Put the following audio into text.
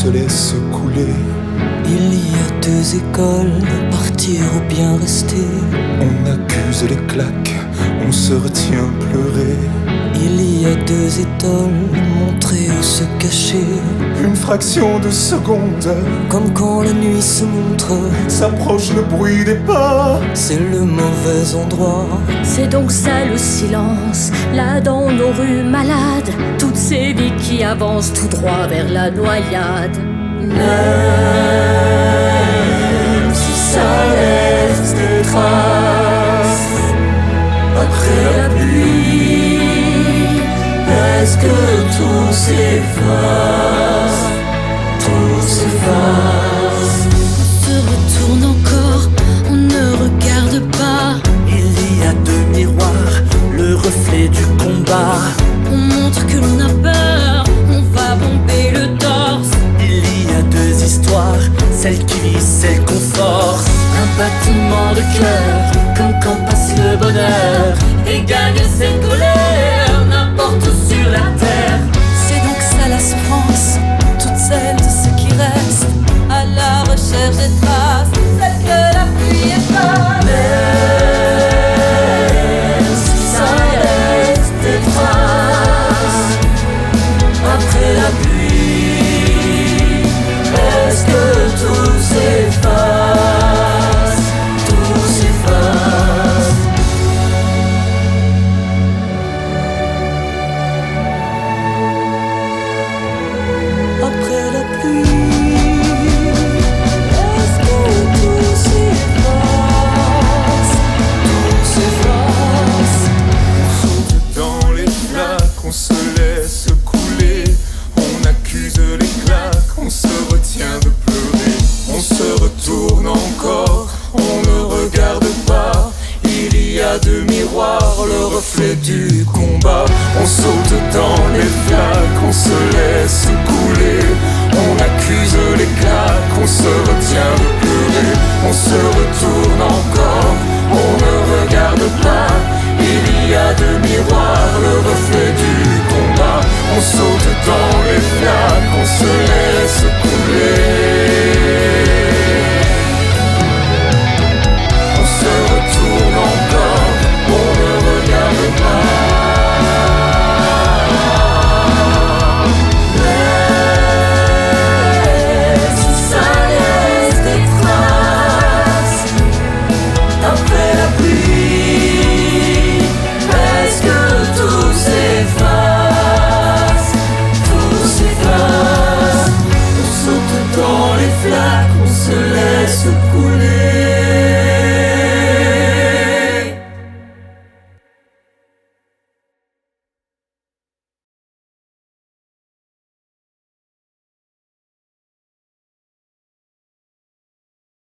se laisse couler. Il y a deux écoles, partir ou bien rester. On accuse les claques, on se retient pleurer. Il y a deux étoiles, montrer ou se cacher. Une fraction de seconde, comme quand la nuit se montre, s'approche le bruit des pas. C'est le mauvais endroit. C'est donc ça le silence, là dans nos rues malades, toutes ces vies qui avancent tout droit vers la noyade. Même si ça laisse des traces après la pluie, est-ce que tout s'efface? Tout s'efface. On se retourne encore, on ne regarde pas. Il y a deux miroirs, le reflet du combat. On montre que l'on a peur, on va bomber le torse. Il y a deux histoires, celle qui vit, celle qu'on force. Un battement de cœur, comme quand passe le bonheur et gagne cette colère, n'importe où sur la terre. C'est donc ça la souffrance, toute celle de ceux qui restent à la recherche des traces, celle que la pluie efface. Même si ça laisse des traces après la pluie, est-ce que tout s'efface? Tout s'efface. Après la pluie, est-ce que tout s'efface? Tout s'efface. On saute dans les flaques, on se laisse couler. On accuse les claques, on se retient de pleurer. On se retourne encore, on ne regarde pas. Il y a deux miroirs, le reflet du combat. On saute dans les flaques, on se laisse couler. On accuse les claques, on se retient de pleurer. On se retourne encore, on ne regarde pas. Il y a deux miroirs, le reflet du combat. On saute dans les flaques, on se laisse couler. On se retourne encore, on ne regarde pas. Mais si ça laisse des traces après la pluie, est-ce que tout s'efface? Tout s'efface. On saute dans les flaques, on se laisse couler.